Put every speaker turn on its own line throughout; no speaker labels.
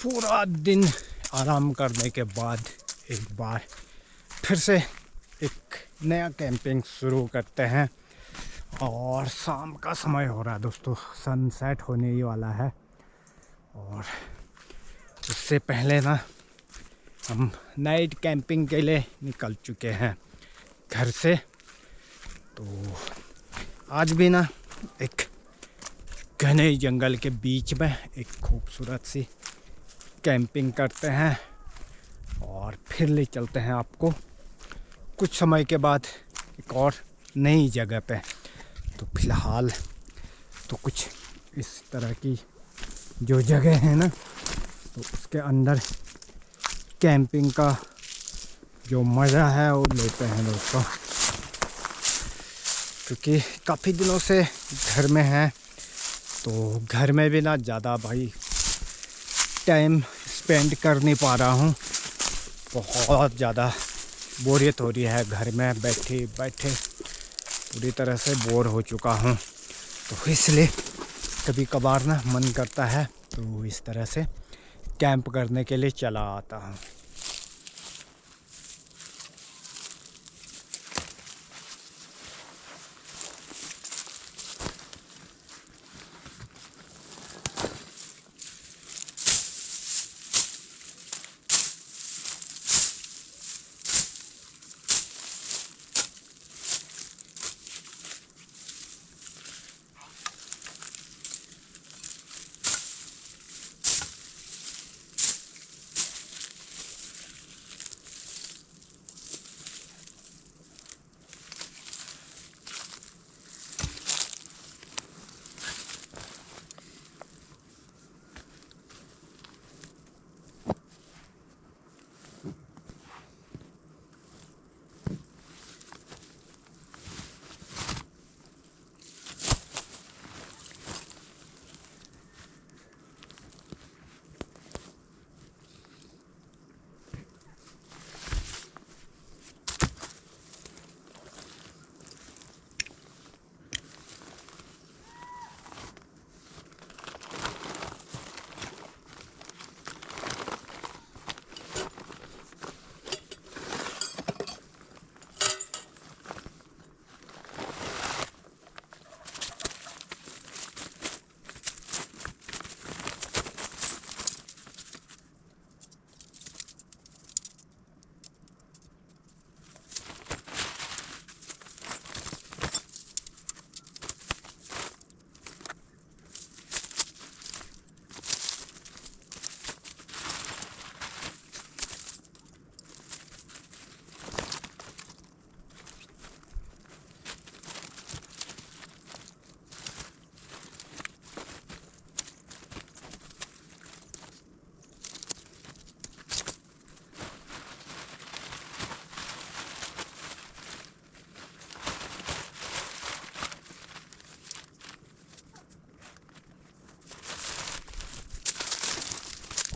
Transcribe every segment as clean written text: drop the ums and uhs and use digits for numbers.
पूरा दिन आराम करने के बाद एक बार फिर से एक नया कैंपिंग शुरू करते हैं। और शाम का समय हो रहा है दोस्तों, सनसेट होने ही वाला है। और उससे पहले ना हम नाइट कैंपिंग के लिए निकल चुके हैं घर से। तो आज भी ना एक घने जंगल के बीच में एक खूबसूरत सी कैंपिंग करते हैं और फिर ले चलते हैं आपको कुछ समय के बाद एक और नई जगह पे। तो फिलहाल तो कुछ इस तरह की जो जगह है ना, तो उसके अंदर कैंपिंग का जो मज़ा है वो लेते हैं दोस्तों। क्योंकि काफ़ी दिनों से घर में हैं, तो घर में भी ना ज़्यादा भाई टाइम स्पेंड कर नहीं पा रहा हूँ। बहुत ज़्यादा बोरियत हो रही है, घर में बैठे बैठे पूरी तरह से बोर हो चुका हूँ। तो इसलिए कभी कभार ना मन करता है तो इस तरह से कैंप करने के लिए चला आता हूँ।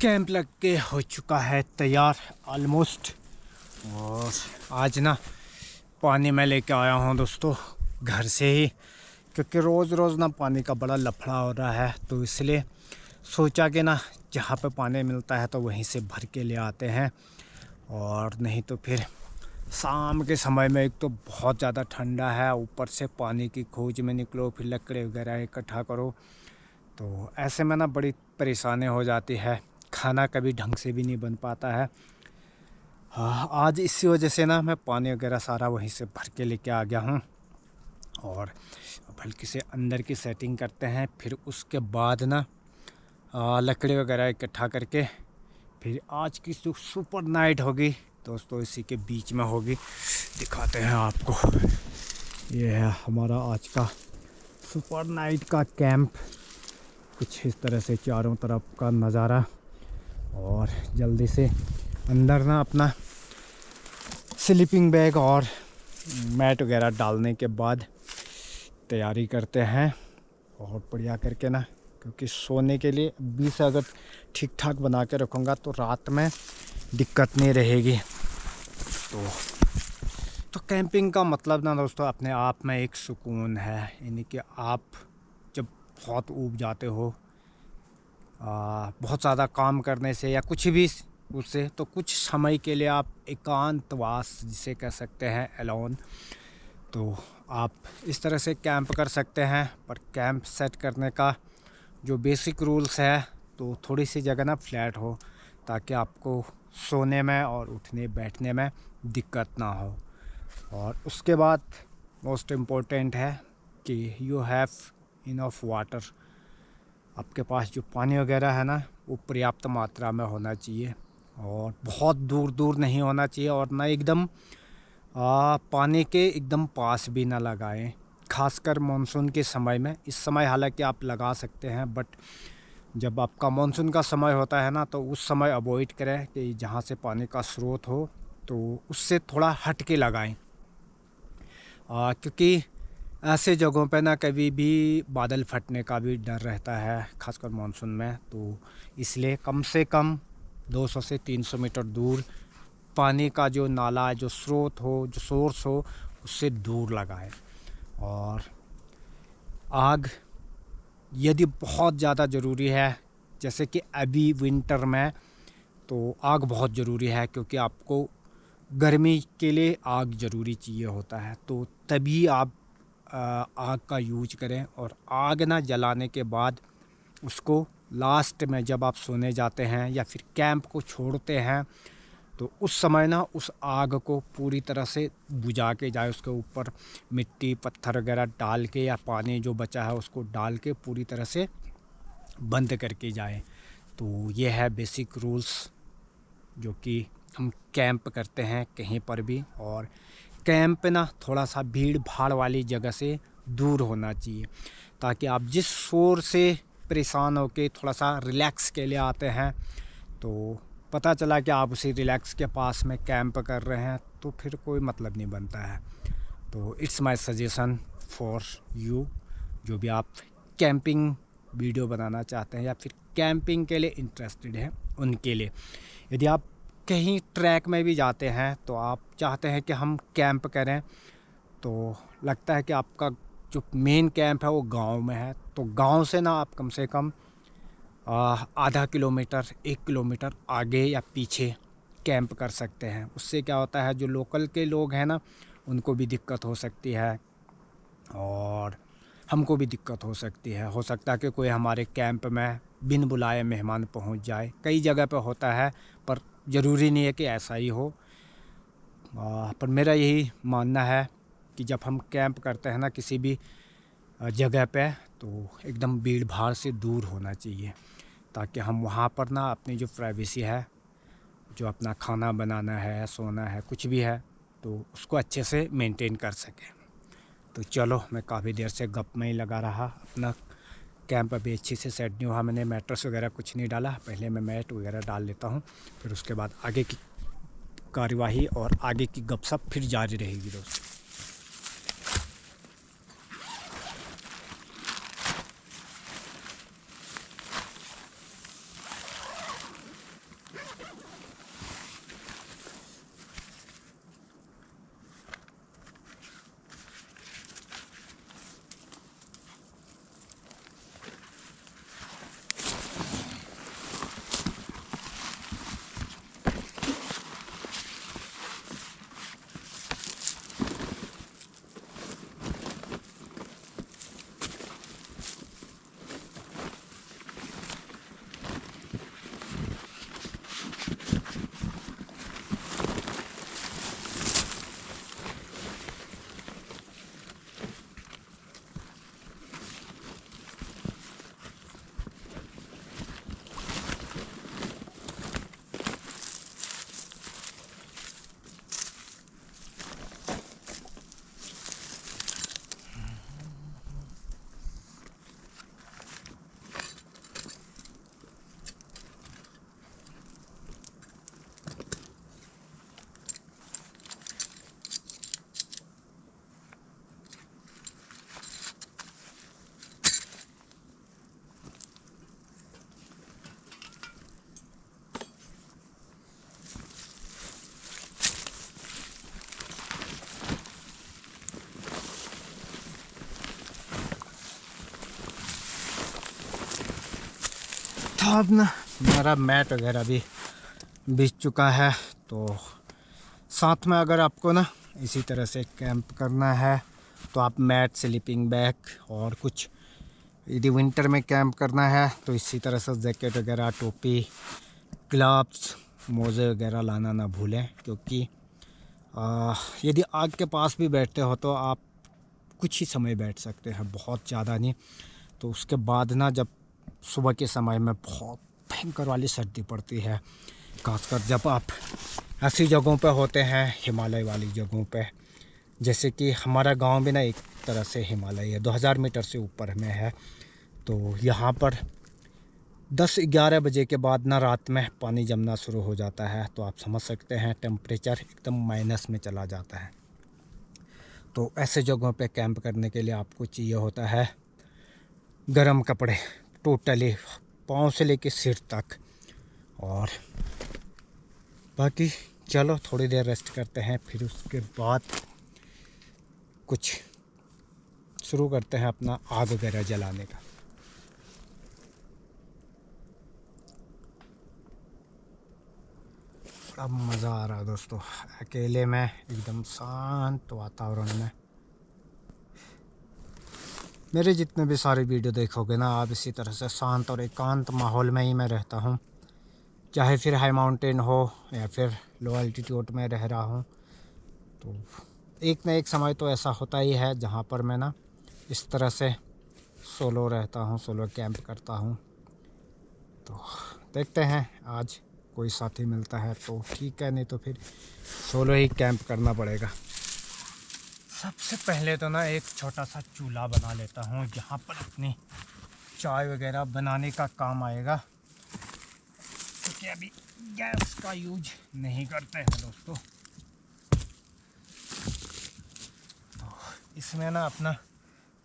कैंप लग के हो चुका है तैयार ऑलमोस्ट। और आज ना पानी मैं लेके आया हूँ दोस्तों घर से ही, क्योंकि रोज़ रोज़ ना पानी का बड़ा लफड़ा हो रहा है। तो इसलिए सोचा कि ना जहाँ पे पानी मिलता है तो वहीं से भर के ले आते हैं। और नहीं तो फिर शाम के समय में एक तो बहुत ज़्यादा ठंडा है, ऊपर से पानी की खोज में निकलो, फिर लकड़े वगैरह इकट्ठा करो, तो ऐसे में ना बड़ी परेशानी हो जाती है। खाना कभी ढंग से भी नहीं बन पाता है। हाँ, आज इसी वजह से ना मैं पानी वगैरह सारा वहीं से भर के लेके आ गया हूँ। और हल्की से अंदर की सेटिंग करते हैं, फिर उसके बाद ना लकड़ी वगैरह इकट्ठा करके फिर आज की सुपर नाइट होगी दोस्तों, इसी के बीच में होगी। दिखाते हैं आपको, ये है हमारा आज का सुपर नाइट का कैंप। कुछ इस तरह से चारों तरफ का नज़ारा। और जल्दी से अंदर ना अपना स्लीपिंग बैग और मैट वगैरह डालने के बाद तैयारी करते हैं और बढ़िया करके ना, क्योंकि सोने के लिए 20 अगर ठीक ठाक बना के रखूँगा तो रात में दिक्कत नहीं रहेगी। तो कैंपिंग का मतलब ना दोस्तों अपने आप में एक सुकून है। यानी कि आप जब बहुत ऊब जाते हो बहुत ज़्यादा काम करने से या कुछ भी उससे, तो कुछ समय के लिए आप एकांतवास जिसे कह सकते हैं एलोन, तो आप इस तरह से कैंप कर सकते हैं। पर कैंप सेट करने का जो बेसिक रूल्स है, तो थोड़ी सी जगह ना फ्लैट हो ताकि आपको सोने में और उठने बैठने में दिक्कत ना हो। और उसके बाद मोस्ट इम्पोर्टेंट है कि यू हैव इनफ वाटर। आपके पास जो पानी वगैरह है ना, वो पर्याप्त मात्रा में होना चाहिए और बहुत दूर दूर नहीं होना चाहिए, और ना एकदम पानी के एकदम पास भी ना लगाएं, खासकर मानसून के समय में। इस समय हालांकि आप लगा सकते हैं, बट जब आपका मानसून का समय होता है ना, तो उस समय अवॉइड करें कि जहाँ से पानी का स्रोत हो तो उससे थोड़ा हट के लगाएं, क्योंकि ऐसे जगहों पे ना कभी भी बादल फटने का भी डर रहता है, खासकर मानसून में। तो इसलिए कम से कम 200 से 300 मीटर दूर पानी का जो नाला, जो स्रोत हो, जो सोर्स हो, उससे दूर लगाएं। और आग यदि बहुत ज़्यादा ज़रूरी है, जैसे कि अभी विंटर में, तो आग बहुत ज़रूरी है, क्योंकि आपको गर्मी के लिए आग ज़रूरी चाहिए होता है। तो तभी आप आग का यूज करें। और आग ना जलाने के बाद उसको लास्ट में जब आप सोने जाते हैं या फिर कैंप को छोड़ते हैं, तो उस समय ना उस आग को पूरी तरह से बुझा के जाए, उसके ऊपर मिट्टी पत्थर वगैरह डाल के या पानी जो बचा है उसको डाल के पूरी तरह से बंद करके जाए। तो ये है बेसिक रूल्स जो कि हम कैंप करते हैं कहीं पर भी। और कैंप ना थोड़ा सा भीड़ भाड़ वाली जगह से दूर होना चाहिए, ताकि आप जिस शोर से परेशान होकर थोड़ा सा रिलैक्स के लिए आते हैं, तो पता चला कि आप उसी रिलैक्स के पास में कैंप कर रहे हैं, तो फिर कोई मतलब नहीं बनता है। तो it's my suggestion for you, जो भी आप कैंपिंग वीडियो बनाना चाहते हैं या फिर कैंपिंग के लिए इंटरेस्टेड हैं उनके लिए। यदि आप कहीं ट्रैक में भी जाते हैं तो आप चाहते हैं कि हम कैंप करें, तो लगता है कि आपका जो मेन कैंप है वो गांव में है, तो गांव से ना आप कम से कम आधा किलोमीटर 1 किलोमीटर आगे या पीछे कैंप कर सकते हैं। उससे क्या होता है, जो लोकल के लोग हैं ना, उनको भी दिक्कत हो सकती है और हमको भी दिक्कत हो सकती है। हो सकता है कि कोई हमारे कैंप में बिन बुलाए मेहमान पहुंच जाए। कई जगह पे होता है, पर ज़रूरी नहीं है कि ऐसा ही हो। पर मेरा यही मानना है कि जब हम कैंप करते हैं ना किसी भी जगह पे, तो एकदम भीड़ भाड़ से दूर होना चाहिए, ताकि हम वहाँ पर ना अपनी जो प्राइवेसी है, जो अपना खाना बनाना है, सोना है, कुछ भी है, तो उसको अच्छे से मेंटेन कर सकें। तो चलो, मैं काफ़ी देर से गप में ही लगा रहा। अपना कैंप अभी अच्छे से सेट नहीं हुआ, मैंने मैट्रेस वगैरह कुछ नहीं डाला। पहले मैं मैट वगैरह डाल लेता हूँ, फिर उसके बाद आगे की कार्यवाही और आगे की गपशप फिर जारी रहेगी दोस्तों। अब ना मेरा मैट वगैरह भी बिछ चुका है। तो साथ में अगर आपको ना इसी तरह से कैंप करना है तो आप मैट, स्लीपिंग बैग और कुछ, यदि विंटर में कैंप करना है तो इसी तरह से जैकेट वगैरह, टोपी, ग्लव्स, मोज़े वगैरह लाना ना भूलें। क्योंकि यदि आग के पास भी बैठते हो तो आप कुछ ही समय बैठ सकते हैं, बहुत ज़्यादा नहीं। तो उसके बाद ना जब सुबह के समय में बहुत भयंकर वाली सर्दी पड़ती है, खासकर जब आप ऐसी जगहों पे होते हैं, हिमालय वाली जगहों पे, जैसे कि हमारा गांव भी ना एक तरह से हिमालय है, 2000 मीटर से ऊपर में है। तो यहाँ पर 10-11 बजे के बाद ना रात में पानी जमना शुरू हो जाता है। तो आप समझ सकते हैं टेम्परेचर एकदम माइनस में चला जाता है। तो ऐसे जगहों पे कैंप करने के लिए आपको चाहिए होता है गर्म कपड़े, टोटली पाँव से लेके सिर तक। और बाकी चलो थोड़ी देर रेस्ट करते हैं, फिर उसके बाद कुछ शुरू करते हैं अपना आग वगैरह जलाने का। अब मज़ा आ रहा है दोस्तों, अकेले में एकदम शांत वातावरण में। मेरे जितने भी सारे वीडियो देखोगे ना आप, इसी तरह से शांत और एकांत माहौल में ही मैं रहता हूँ। चाहे फिर हाई माउंटेन हो या फिर लो एल्टीट्यूड में रह रहा हूँ, तो एक ना एक समय तो ऐसा होता ही है जहाँ पर मैं ना इस तरह से सोलो रहता हूँ, सोलो कैंप करता हूँ। तो देखते हैं आज कोई साथी मिलता है तो ठीक है, नहीं तो फिर सोलो ही कैंप करना पड़ेगा। सबसे पहले तो ना एक छोटा सा चूल्हा बना लेता हूँ, यहाँ पर अपनी चाय वगैरह बनाने का काम आएगा, क्योंकि अभी गैस का यूज नहीं करते हैं दोस्तों। तो इसमें ना अपना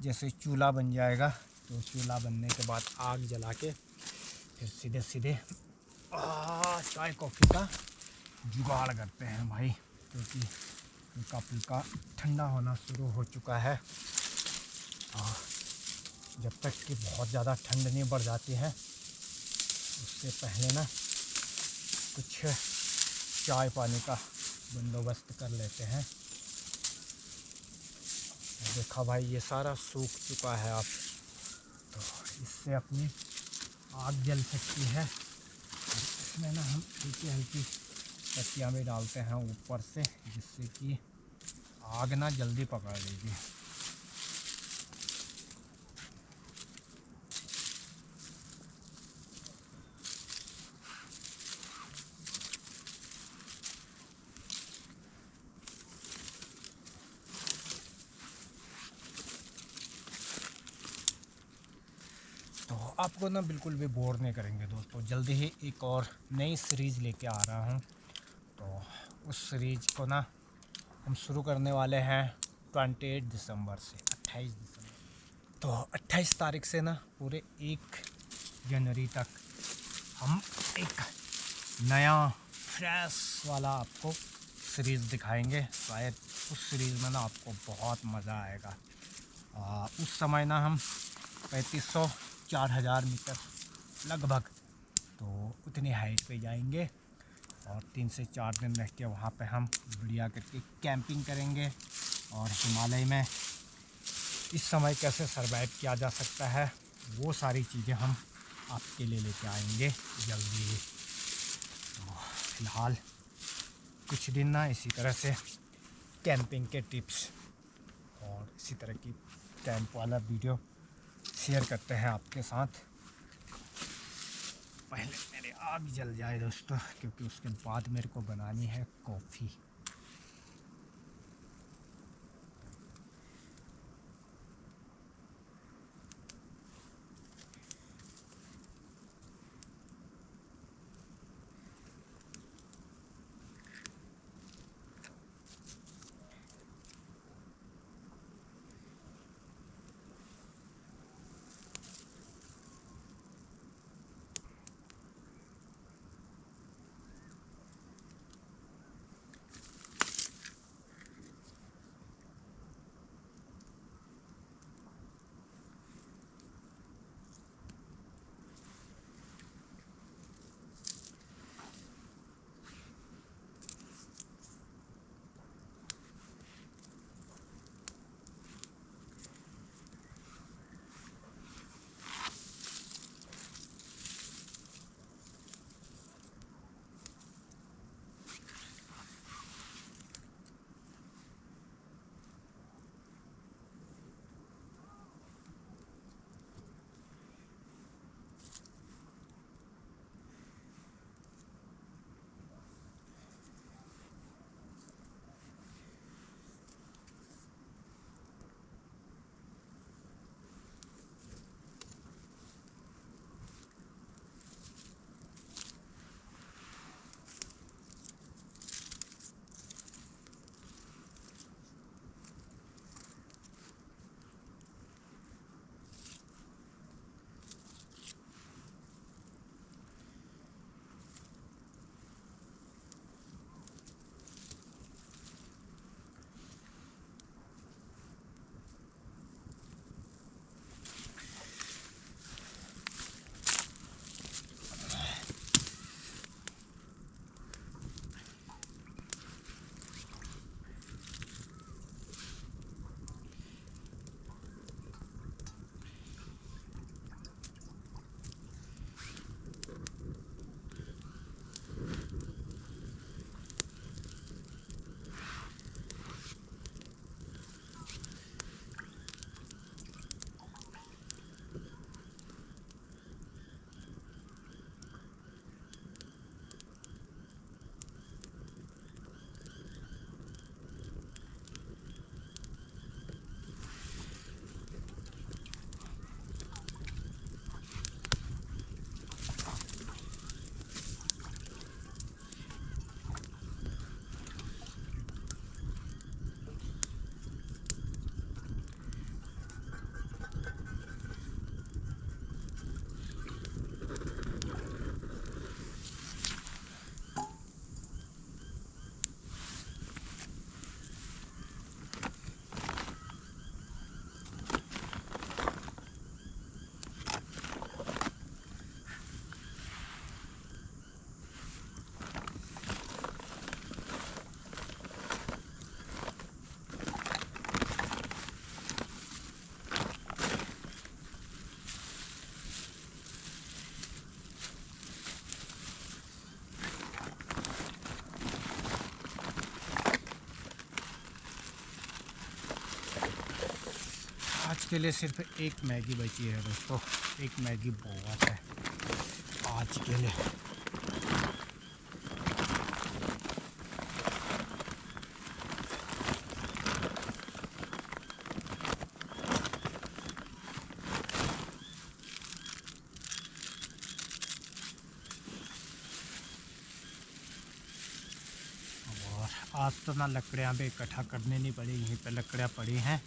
जैसे चूल्हा बन जाएगा, तो चूल्हा बनने के बाद आग जला के फिर सीधे सीधे चाय कॉफ़ी का जुगाड़ करते हैं भाई। क्योंकि हल्का फुल्का ठंडा होना शुरू हो चुका है, और जब तक कि बहुत ज़्यादा ठंड नहीं बढ़ जाती है उससे पहले ना कुछ चाय पानी का बंदोबस्त कर लेते हैं। देखा भाई ये सारा सूख चुका है, अब तो इससे अपनी आग जल सकती है। इसमें ना हम हल्की हल्की पत्तियाँ भी डालते हैं ऊपर से, जिससे कि आग ना जल्दी पकड़ लेगी। तो आपको ना बिल्कुल भी बोर नहीं करेंगे दोस्तों, जल्दी ही एक और नई सीरीज़ लेके आ रहा हूँ। तो उस सीरीज़ को ना हम शुरू करने वाले हैं 28 दिसंबर से 28 दिसंबर। तो 28 तारीख से ना पूरे 1 जनवरी तक हम एक नया फ्रेश वाला आपको सीरीज़ दिखाएंगे। शायद उस सीरीज़ में ना आपको बहुत मज़ा आएगा। उस समय ना हम 3500-4000 मीटर लगभग, तो उतनी हाइट पे जाएंगे और 3 से 4 दिन रह के वहाँ पे हम बढ़िया करके कैंपिंग करेंगे। और हिमालय में इस समय कैसे सरवाइव किया जा सकता है वो सारी चीज़ें हम आपके लिए लेके आएंगे जल्दी ही। तो फिलहाल कुछ दिन ना इसी तरह से कैंपिंग के टिप्स और इसी तरह की कैंप वाला वीडियो शेयर करते हैं आपके साथ। पहले मेरे आग जल जाए दोस्तों, क्योंकि उसके बाद मेरे को बनानी है कॉफ़ी। आज के लिए सिर्फ एक मैगी बची है दोस्तों, एक मैगी बहुत है आज के लिए। आज तो ना लकड़ियाँ भी इकट्ठा करने नहीं पड़ी, यहीं पे लकड़ियाँ पड़ी हैं।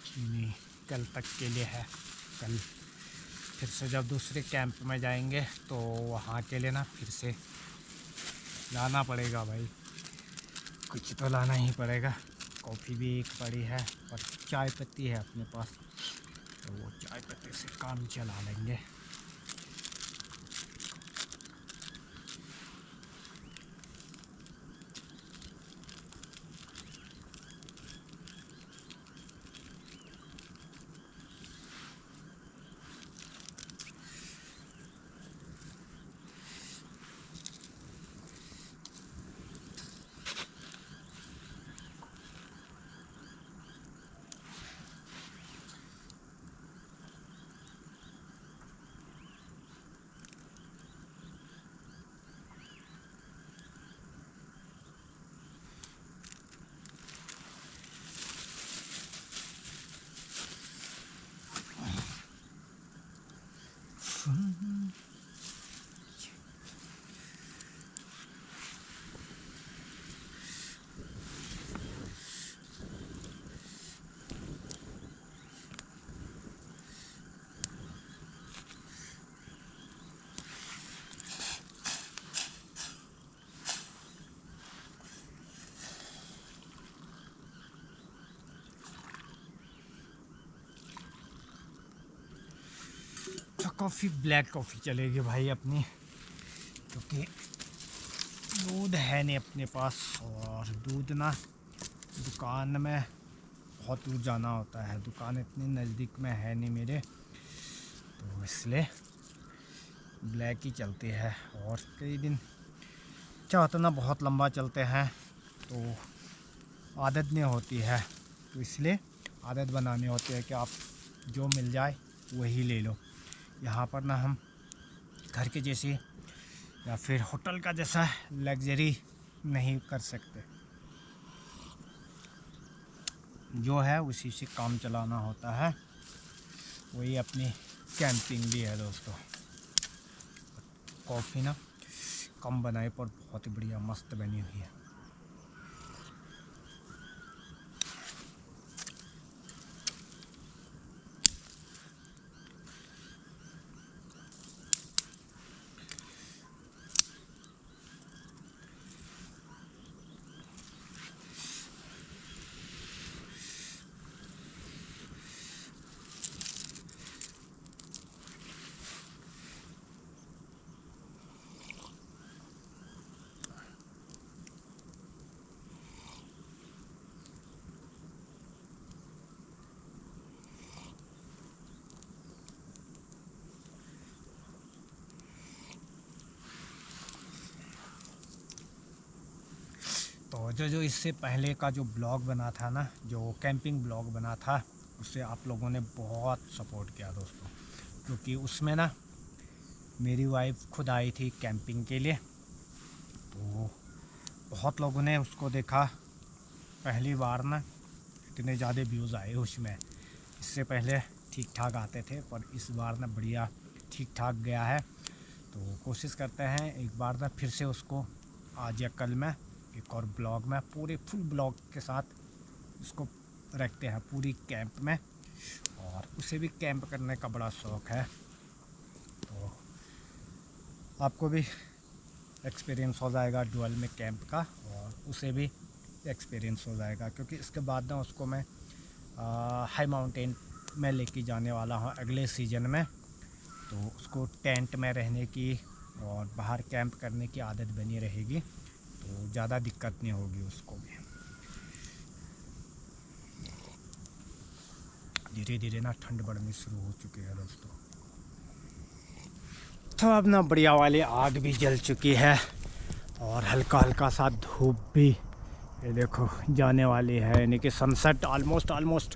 चीनी कल तक के लिए है, कल फिर से जब दूसरे कैंप में जाएंगे तो वहाँ के लिए ना फिर से लाना पड़ेगा भाई, कुछ तो लाना ही पड़ेगा। कॉफ़ी भी एक पड़ी है और चाय पत्ती है अपने पास, तो वो चाय पत्ती से काम चला लेंगे। तो कॉफ़ी ब्लैक कॉफ़ी चलेगी भाई अपनी, क्योंकि दूध है नहीं अपने पास, और दूध ना दुकान में बहुत दूर जाना होता है, दुकान इतनी नज़दीक में है नहीं मेरे, तो इसलिए ब्लैक ही चलती है। और कई दिन क्या होता ना, बहुत लंबा चलते हैं तो आदत नहीं होती है, तो इसलिए आदत बनानी होती है कि आप जो मिल जाए वही ले लो। यहाँ पर ना हम घर के जैसी या फिर होटल का जैसा लग्जरी नहीं कर सकते, जो है उसी से काम चलाना होता है। वही अपनी कैंपिंग भी है दोस्तों। कॉफ़ी ना कम बनाए पर बहुत ही बढ़िया मस्त बनी हुई है। तो जो इससे पहले का जो ब्लॉग बना था ना, जो कैंपिंग ब्लॉग बना था, उससे आप लोगों ने बहुत सपोर्ट किया दोस्तों, क्योंकि उसमें ना मेरी वाइफ खुद आई थी कैंपिंग के लिए, तो बहुत लोगों ने उसको देखा। पहली बार ना इतने ज़्यादा व्यूज़ आए उसमें, इससे पहले ठीक ठाक आते थे, पर इस बार ना बढ़िया ठीक ठाक गया है। तो कोशिश करते हैं एक बार ना फिर से उसको आज या कल में एक और ब्लॉग में पूरे फुल ब्लॉग के साथ उसको रखते हैं पूरी कैंप में। और उसे भी कैंप करने का बड़ा शौक़ है, तो आपको भी एक्सपीरियंस हो जाएगा डुअल में कैंप का, और उसे भी एक्सपीरियंस हो जाएगा, क्योंकि इसके बाद ना उसको मैं हाई माउंटेन में लेके जाने वाला हूँ अगले सीज़न में। तो उसको टेंट में रहने की और बाहर कैंप करने की आदत बनी रहेगी, तो ज़्यादा दिक्कत नहीं होगी उसको भी। धीरे धीरे ना ठंड बढ़नी शुरू हो चुकी है दोस्तों। तो अब ना बढ़िया वाली आग भी जल चुकी है और हल्का हल्का सा धूप भी ये देखो जाने वाली है, यानी कि सनसेट ऑलमोस्ट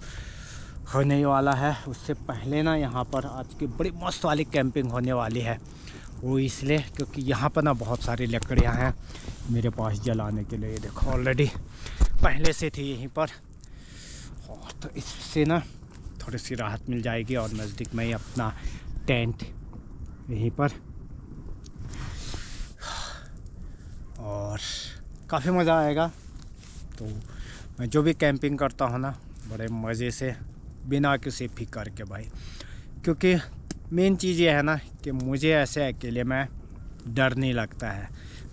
होने ही वाला है। उससे पहले ना यहाँ पर आज की बड़ी मस्त वाली कैंपिंग होने वाली है। वो इसलिए क्योंकि यहाँ पर ना बहुत सारी लकड़ियाँ हैं मेरे पास जलाने के लिए। ये देखो ऑलरेडी पहले से थी यहीं पर, और तो इससे ना थोड़ी सी राहत मिल जाएगी। और नज़दीक में ही अपना टेंट यहीं पर, और काफ़ी मज़ा आएगा। तो मैं जो भी कैंपिंग करता हूँ ना बड़े मज़े से, बिना किसी फिक्र के भाई, क्योंकि मेन चीज़ ये है ना कि मुझे ऐसे अकेले में डर नहीं लगता है।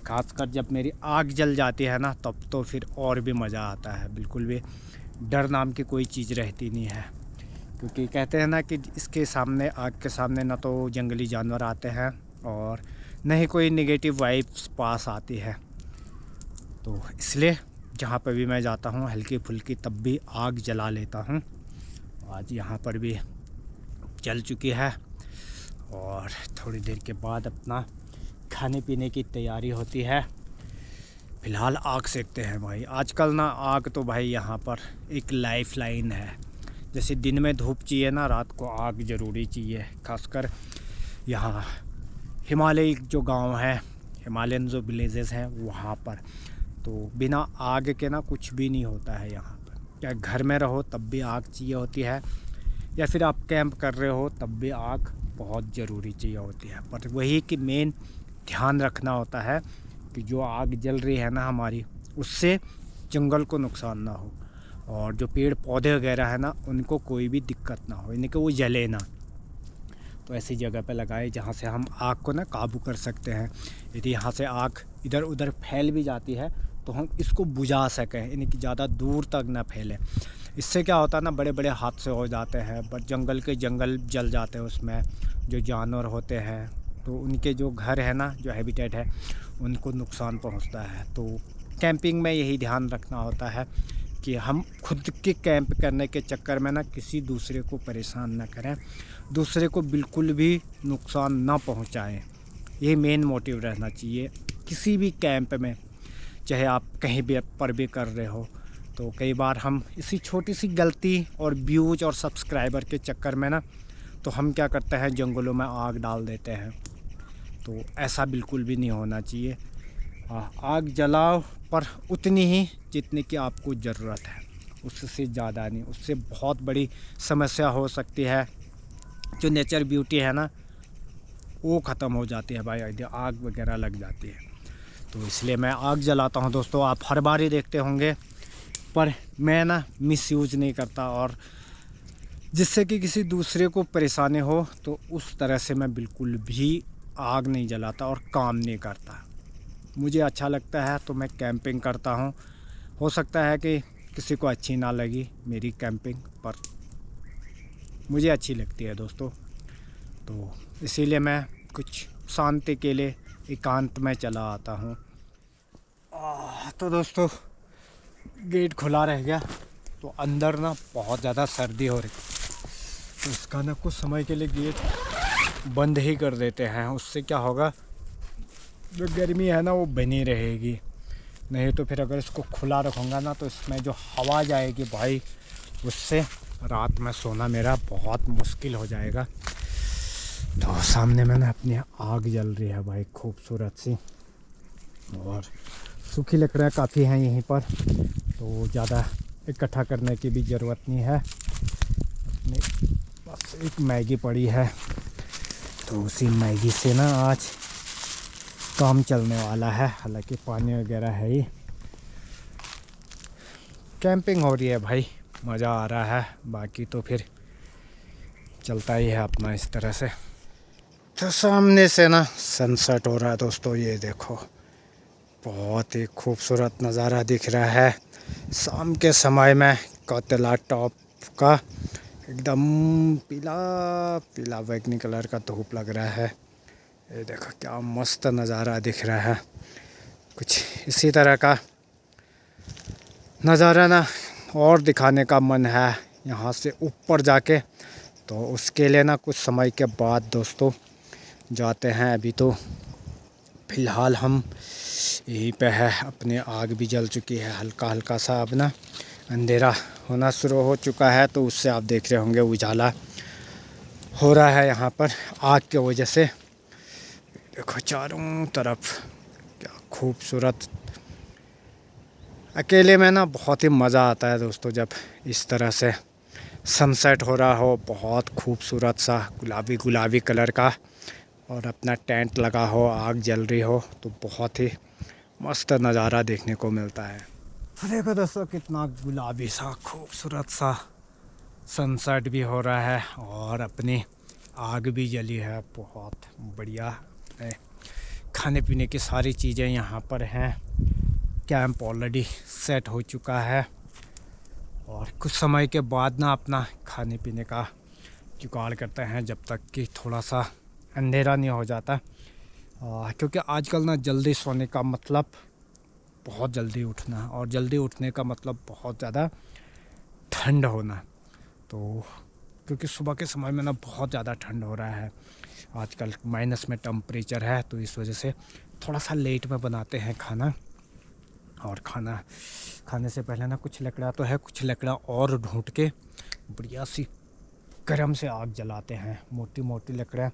खासकर जब मेरी आग जल जाती है ना तब तो फिर और भी मज़ा आता है। बिल्कुल भी डर नाम की कोई चीज़ रहती नहीं है, क्योंकि कहते हैं ना कि इसके सामने, आग के सामने ना तो जंगली जानवर आते हैं और न ही कोई नेगेटिव वाइब्स पास आती है। तो इसलिए जहाँ पर भी मैं जाता हूँ हल्की फुल्की तब भी आग जला लेता हूँ। आज यहाँ पर भी जल चुकी है और थोड़ी देर के बाद अपना खाने पीने की तैयारी होती है। फ़िलहाल आग सेकते हैं भाई। आजकल ना आग तो भाई यहाँ पर एक लाइफ लाइन है। जैसे दिन में धूप चाहिए ना, रात को आग ज़रूरी चाहिए। खासकर यहाँ हिमालय जो गांव है, हिमालयन जो विलेजेस हैं वहाँ पर तो बिना आग के ना कुछ भी नहीं होता है यहाँ पर। क्या घर में रहो तब भी आग चाहिए होती है, या फिर आप कैंप कर रहे हो तब भी आग बहुत ज़रूरी चाहिए होती है। पर वही कि मेन ध्यान रखना होता है कि जो आग जल रही है ना हमारी, उससे जंगल को नुकसान ना हो, और जो पेड़ पौधे वगैरह है ना उनको कोई भी दिक्कत ना हो, यानी कि वो जले ना। तो ऐसी जगह पे लगाए जहाँ से हम आग को ना काबू कर सकते हैं। यदि यहाँ से आग इधर उधर फैल भी जाती है तो हम इसको बुझा सकें, यानी कि ज़्यादा दूर तक ना फैले। इससे क्या होता है ना, बड़े बड़े हादसे हो जाते हैं। बट जंगल के जंगल जल जाते हैं, उसमें जो जानवर होते हैं तो उनके जो घर है ना, जो हैबिटेट है, उनको नुकसान पहुंचता है। तो कैंपिंग में यही ध्यान रखना होता है कि हम खुद के कैंप करने के चक्कर में ना किसी दूसरे को परेशान ना करें, दूसरे को बिल्कुल भी नुकसान ना पहुंचाएं। ये मेन मोटिव रहना चाहिए किसी भी कैंप में, चाहे आप कहीं भी पर भी कर रहे हो। तो कई बार हम इसी छोटी सी गलती और व्यूज और सब्सक्राइबर के चक्कर में ना तो हम क्या करते हैं, जंगलों में आग डाल देते हैं। तो ऐसा बिल्कुल भी नहीं होना चाहिए। आग जलाओ पर उतनी ही जितनी की आपको ज़रूरत है, उससे ज़्यादा नहीं। उससे बहुत बड़ी समस्या हो सकती है। जो नेचर ब्यूटी है ना वो ख़त्म हो जाती है भाई, यदि आग वगैरह लग जाती है। तो इसलिए मैं आग जलाता हूँ दोस्तों। आप हर बार ही देखते होंगे, पर मैं ना मिसयूज़ नहीं करता, और जिससे कि किसी दूसरे को परेशानी हो तो उस तरह से मैं बिल्कुल भी आग नहीं जलाता और काम नहीं करता। मुझे अच्छा लगता है तो मैं कैंपिंग करता हूँ। हो सकता है कि किसी को अच्छी ना लगी मेरी कैंपिंग, पर मुझे अच्छी लगती है दोस्तों। तो इसीलिए मैं कुछ शांति के लिए एकांत में चला आता हूँ। तो दोस्तों गेट खुला रह गया तो अंदर ना बहुत ज़्यादा सर्दी हो रही, तो इसका ना कुछ समय के लिए गेट बंद ही कर देते हैं। उससे क्या होगा, जो गर्मी है ना वो बनी रहेगी। नहीं तो फिर अगर इसको खुला रखूँगा ना तो इसमें जो हवा जाएगी भाई, उससे रात में सोना मेरा बहुत मुश्किल हो जाएगा। तो सामने में ना अपनी आग जल रही है भाई खूबसूरत सी, और सूखी लकड़ियाँ काफ़ी हैं यहीं पर, तो ज़्यादा इकट्ठा करने की भी ज़रूरत नहीं है। बस एक मैगी पड़ी है, तो उसी मैगी से ना आज काम चलने वाला है। हालांकि पानी वगैरह है ही। कैंपिंग हो रही है भाई, मज़ा आ रहा है। बाकी तो फिर चलता ही है अपना इस तरह से। तो सामने से ना सनसेट हो रहा है दोस्तों, ये देखो बहुत ही खूबसूरत नज़ारा दिख रहा है। शाम के समय में कौतला टॉप का एकदम पीला पीला बैगनी कलर का धूप लग रहा है। ये देखो क्या मस्त नज़ारा दिख रहा है। कुछ इसी तरह का नज़ारा ना और दिखाने का मन है यहाँ से ऊपर जाके। तो उसके लिए ना कुछ समय के बाद दोस्तों जाते हैं। अभी तो फ़िलहाल हम यहीं पे है, अपने आग भी जल चुकी है हल्का हल्का सा। अब ना अंधेरा होना शुरू हो चुका है, तो उससे आप देख रहे होंगे उजाला हो रहा है यहाँ पर आग की वजह से। देखो चारों तरफ क्या खूबसूरत। अकेले में ना बहुत ही मज़ा आता है दोस्तों, जब इस तरह से सनसेट हो रहा हो, बहुत खूबसूरत सा गुलाबी गुलाबी कलर का, और अपना टेंट लगा हो, आग जल रही हो, तो बहुत ही मस्त नज़ारा देखने को मिलता है। देखो दोस्तों कितना गुलाबी सा खूबसूरत सा सनसेट भी हो रहा है, और अपनी आग भी जली है। बहुत बढ़िया खाने पीने की सारी चीज़ें यहाँ पर हैं। कैंप ऑलरेडी सेट हो चुका है, और कुछ समय के बाद ना अपना खाने पीने का जुगाड़ करते हैं, जब तक कि थोड़ा सा अंधेरा नहीं हो जाता। क्योंकि आजकल ना जल्दी सोने का मतलब बहुत जल्दी उठना, और जल्दी उठने का मतलब बहुत ज़्यादा ठंड होना। तो क्योंकि सुबह के समय में ना बहुत ज़्यादा ठंड हो रहा है, आजकल माइनस में टेम्परेचर है, तो इस वजह से थोड़ा सा लेट में बनाते हैं खाना। और खाना खाने से पहले ना कुछ लकड़ा तो है, कुछ लकड़ा और ढूंढ के बढ़िया सी गर्म से आग जलाते हैं। मोटी मोटी लकड़ियाँ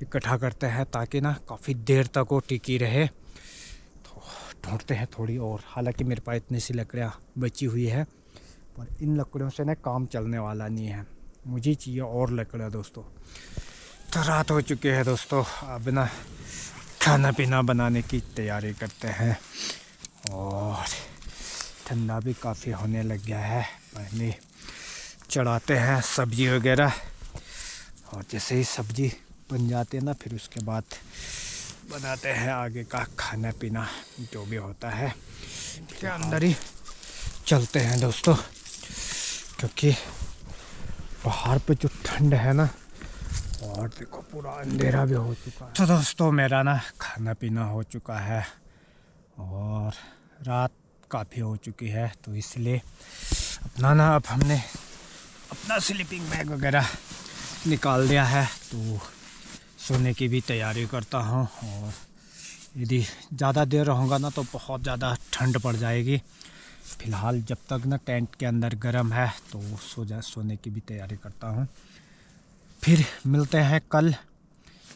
इकट्ठा करते हैं ताकि ना काफ़ी देर तक वो टिकी रहे। तो ढूंढते हैं थोड़ी और, हालांकि मेरे पास इतनी सी लकड़ियाँ बची हुई है, पर इन लकड़ियों से ना काम चलने वाला नहीं है, मुझे चाहिए और लकड़ियाँ दोस्तों। तो रात हो चुकी है दोस्तों, अब ना खाना पीना बनाने की तैयारी करते हैं, और ठंडा भी काफ़ी होने लग गया है। पहले चढ़ाते हैं सब्ज़ी वगैरह, और जैसे ही सब्ज़ी बन जाती है ना, फिर उसके बाद बनाते हैं आगे का खाना पीना जो भी होता है। के अंदर ही चलते हैं दोस्तों, क्योंकि बाहर पे जो ठंड है ना, और देखो पूरा अंधेरा भी हो चुका है। तो दोस्तों मेरा ना खाना पीना हो चुका है, और रात काफ़ी हो चुकी है, तो इसलिए अपना ना अब हमने अपना स्लीपिंग बैग वगैरह निकाल दिया है, तो सोने की भी तैयारी करता हूँ। और यदि ज़्यादा देर रहूँगा ना तो बहुत ज़्यादा ठंड पड़ जाएगी। फ़िलहाल जब तक ना टेंट के अंदर गर्म है, तो सोने की भी तैयारी करता हूँ। फिर मिलते हैं कल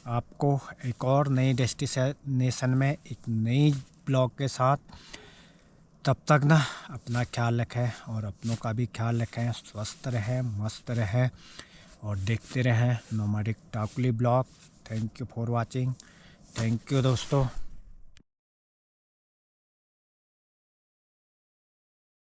आपको एक और नई डेस्टिनेशन में, एक नई ब्लॉग के साथ। तब तक ना अपना ख्याल रखें, और अपनों का भी ख्याल रखें। स्वस्थ रहें, मस्त रहें, और देखते रहें nomadic Takuli blog. Thank you for watching. Thank you दोस्तों।